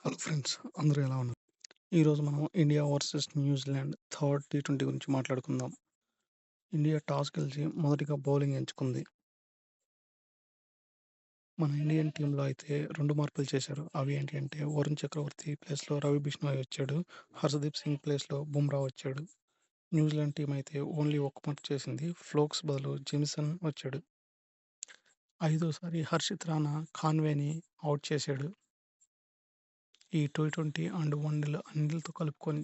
Hello friends, అందరూ ఎలా ఉన్నారు? ఈరోజు మనం India versus New Zealand third T20 గురించి మాట్లాడుకుందాం. ఇండియా టాస్ గెలిచి మొదటిగా బౌలింగ్ ఎంచుకుంది. మన ఇండియన్ టీంలో అయితే 2 మార్పులు చేశారు. అవి ఏంటి అంటే వరుణ్ చక్రవర్తి ప్లేస్‌లో రవి బిష్ణోయ్ వచ్చాడు. హర్షదీప్ సింగ్ ప్లేస్‌లో బుమ్రా వచ్చాడు. న్యూజిలాండ్ టీం అయితే ఓన్లీ ఒక్క మార్పు చేసింది. ఫ్లోక్స్ బదులు జెమిసన్ వచ్చాడు. ఐదోసారి హర్షిత్ రాణా కాన్వేని ఔట్ చేశాడు. ఈ టీ20 అండ్ వన్‌డేలు అన్నిటితో కలుపుకొని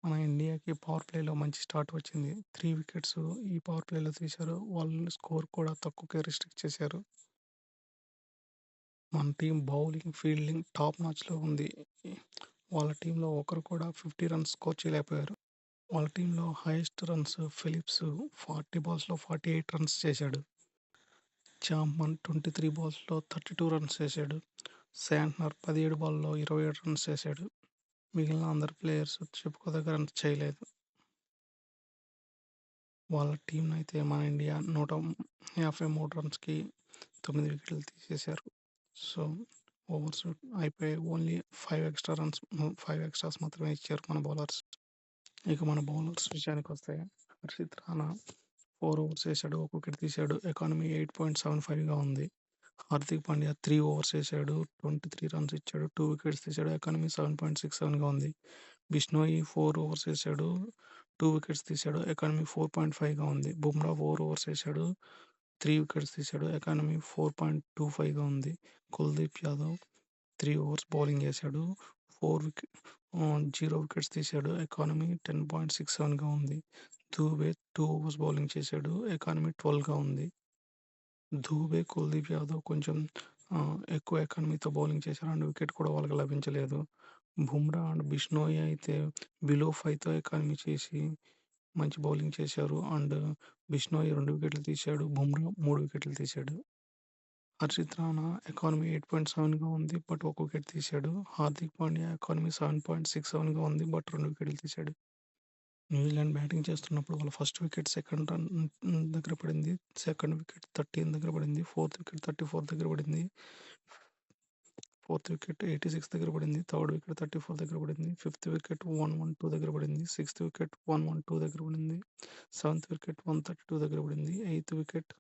మన ఇండియాకి పవర్ ప్లేలో మంచి స్టార్ట్ వచ్చింది. 3 వికెట్స్ ఈ పవర్ ప్లేలో తీశారు. వాళ్ళు స్కోర్ కూడా తక్కువకే రిస్ట్రిక్ట్ చేశారు. మన టీం బౌలింగ్, ఫీల్డింగ్ టాప్ నాచ్‌లో ఉంది. వాళ్ళ టీంలో ఒకరు కూడా 50 రన్స్ స్కోర్ చేయలేకపోయారు. వాళ్ళ టీంలో హైయెస్ట్ రన్స్ ఫిలిప్స్ 40 బాల్స్‌లో 48 రన్స్ చేశాడు. చాప్మన్ 23 బాల్స్‌లో 32 రన్స్ చేశాడు. శాంట్నర్ 17 బాల్‌లో 27 రన్స్ చేశాడు. మిగిలిన అందరు ప్లేయర్స్ చెప్పుకోదగ్గ రన్స్ చేయలేదు. వాళ్ళ టీంనైతే మన ఇండియా 153 రన్స్‌కి 9 వికెట్లు తీసేశారు. సో, ఓవర్స్ అయిపోయాయి. ఓన్లీ 5 ఎక్స్ట్రాస్ మాత్రమే ఇచ్చారు మన బౌలర్స్. ఇక మన బౌలర్స్ విషయానికొస్తే హర్షిత్ రాణా 4 ఓవర్స్ వేశాడు. ఒక వికెట్ తీశాడు. ఎకానమీ 8.75గా ఉంది. హార్దిక్ పాండ్యా 3 ఓవర్స్ వేశాడు. 23 రన్స్ ఇచ్చాడు. 2 వికెట్స్ తీశాడు. ఎకానమీ 7.67గా ఉంది. బిష్నోయి 4 ఓవర్స్ వేశాడు. 2 వికెట్స్ తీశాడు. ఎకానమీ 4.5గా ఉంది. బుమ్రా 4 ఓవర్స్ వేశాడు. 3 వికెట్స్ తీశాడు. ఎకానమీ 4.25గా ఉంది. కుల్దీప్ యాదవ్ 3 ఓవర్స్ బౌలింగ్ చేశాడు. 0 వికెట్స్ తీశాడు. ఎకానమీ 10.67గా ఉంది. దూబే 2 ఓవర్స్ బౌలింగ్ చేశాడు. ఎకానమీ 12గా ఉంది. దూబే, కుల్దీప్ యాదవ్ కొంచెం ఎక్కువ ఎకానమీతో బౌలింగ్ చేశారు. అండ్ వికెట్ కూడా వాళ్ళకి లభించలేదు. బుమ్రా అండ్ బిష్నోయ్ అయితే బిలో 5తో ఎకానమీ చేసి మంచి బౌలింగ్ చేశారు. అండ్ బిష్నోయ్ 2 వికెట్లు తీశాడు. బుమ్రా 3 వికెట్లు తీశాడు. హర్షిత్ రాణా ఎకానమీ 8.7గా ఉంది. బట్ 1 వికెట్ తీశాడు. హార్దిక్ పాండ్యా ఎకానమీ 7.67గా ఉంది. బట్ 2 వికెట్లు తీశాడు. న్యూజిలాండ్ బ్యాటింగ్ చేస్తున్నప్పుడు వాళ్ళ ఫస్ట్ వికెట్ సెకండ్ రన్ దగ్గర పడింది. సెకండ్ వికెట్ 13 దగ్గర పడింది. ఫోర్త్ వికెట్ 34 దగ్గర పడింది. ఫోర్త్ వికెట్ 86 దగ్గర పడింది. థర్డ్ వికెట్ 34 దగ్గర పడింది. ఫిఫ్త్ వికెట్ 112 దగ్గర పడింది. సిక్స్త్ వికెట్ 112 దగ్గర పడింది. సెవెంత్ వికెట్ 132 దగ్గర పడింది. ఎయిత్ వికెట్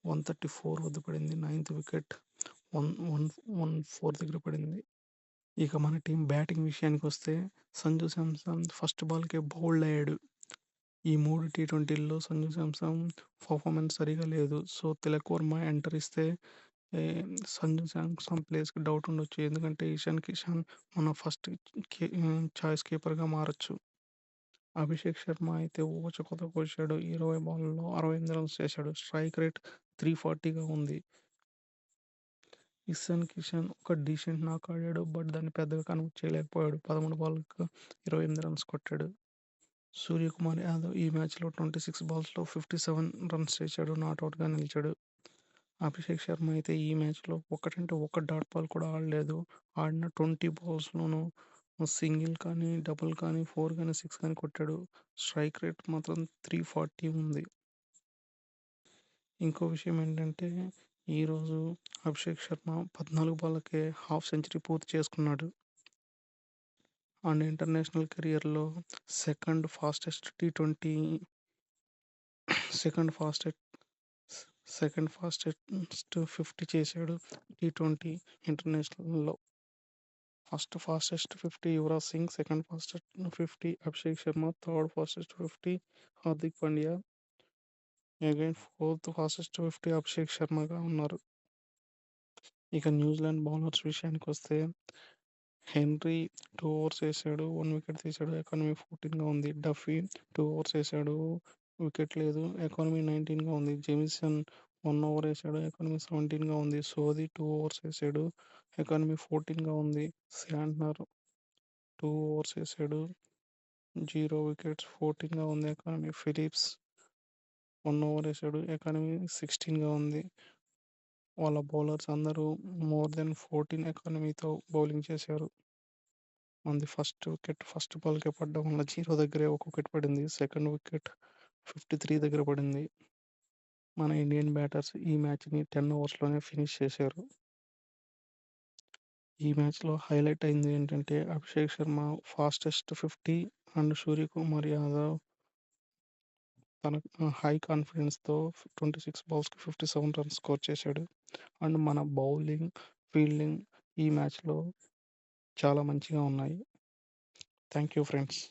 134 వద్ద పడింది. నైన్త్ వికెట్ 114 దగ్గర పడింది. ఇక మన టీం బ్యాటింగ్ విషయానికి వస్తే సంజు శాంసన్ ఫస్ట్ బాల్కే బౌల్డ్ అయ్యాడు. ఈ 3 టీ20ల్లో సంజు శాంసన్ పర్ఫార్మెన్స్ సరిగా లేదు. సో, తిలక్ వర్మ ఎంటర్ ఇస్తే సంజు శాంసన్ ప్లేస్‌కి డౌట్ ఉండొచ్చు. ఎందుకంటే ఇషాన్ కిషన్ మన ఫస్ట్ చాయిస్ కీపర్‌గా మారొచ్చు. అభిషేక్ శర్మ అయితే ఊచకోత కోశాడు. 20 బాల్‌లో 68 రన్స్ చేశాడు. స్ట్రైక్ రేట్ 340గా ఉంది. ఇషాన్ కిషన్ ఒక డీసెంట్ నాక్ ఆడాడు. బట్ దాన్ని పెద్దగా కన్వర్ట్ చేయలేకపోయాడు. 13 బాల్‌కి 28 రన్స్ కొట్టాడు. సూర్యకుమార్ యాదవ్ ఈ మ్యాచ్‌లో 26 బాల్స్‌లో 57 రన్స్ చేశాడు. నాట్‌ఔట్‌గా నిలిచాడు. అభిషేక్ శర్మ అయితే ఈ మ్యాచ్‌లో ఒకటంటే ఒక్క డాట్ బాల్ కూడా ఆడలేదు. ఆడిన 20 బాల్స్‌లోనూ సింగిల్ కానీ, డబుల్ కానీ, 4 కానీ, 6 కానీ కొట్టాడు. స్ట్రైక్ రేట్ మాత్రం 340 ఉంది. ఇంకో విషయం ఏంటంటే ఈరోజు అభిషేక్ శర్మ 14 బాళ్ళకే హాఫ్ సెంచరీ పూర్తి చేసుకున్నాడు. అండ్ ఇంటర్నేషనల్ కెరియర్‌లో second fastest T20 second fastest second fastest 50 చేశాడు టీ20 ఇంటర్నేషనల్‌లో. First fastest 50 Yuvraj Singh, second fastest 50 Abhishek Sharma, third fastest 50 Hardik Pandya, again fourth fastest 50 Abhishek శర్మగా ఉన్నారు. ఇక న్యూజిలాండ్ బౌలర్స్ విషయానికొస్తే హెన్రీ 2 ఓవర్స్ వేశాడు. 1 వికెట్ తీశాడు. ఎకానమీ 14గా ఉంది. డఫీ 2 ఓవర్స్ వేశాడు. వికెట్ లేదు. ఎకానమీ 19గా ఉంది. జెమిసన్ 1 ఓవర్ వేశాడు. ఎకానమీ 17గా ఉంది. సోధి 2 ఓవర్స్ వేశాడు. ఎకానమీ 14గా ఉంది. శాంట్నర్ 2 ఓవర్స్ వేశాడు. 0 వికెట్స్ 14గా ఉంది ఎకానమీ. ఫిలిప్స్ 1 ఓవర్ వేశాడు. ఎకానమీ 16గా ఉంది. వాళ్ళ బౌలర్స్ అందరూ మోర్ దెన్ 14 ఎకానమీతో బౌలింగ్ చేశారు. మనది ఫస్ట్ వికెట్ ఫస్ట్ బాల్‌కే పడడం వల్ల 0 దగ్గరే ఒక వికెట్ పడింది. సెకండ్ వికెట్ 53 దగ్గర పడింది. మన ఇండియన్ బ్యాటర్స్ ఈ మ్యాచ్‌ని 10 ఓవర్స్‌లోనే ఫినిష్ చేశారు. ఈ మ్యాచ్‌లో హైలైట్ అయింది ఏంటంటే, అభిషేక్ శర్మ ఫాస్టెస్ట్ 50 అండ్ సూర్యకుమార్ యాదవ్ తన హై కాన్ఫిడెన్స్‌తో 26 బాల్స్‌కి 57 రన్స్ స్కోర్ చేశాడు. అండ్ మన బౌలింగ్, ఫీల్డింగ్ ఈ మ్యాచ్‌లో చాలా మంచిగా ఉన్నాయి. Thank you friends.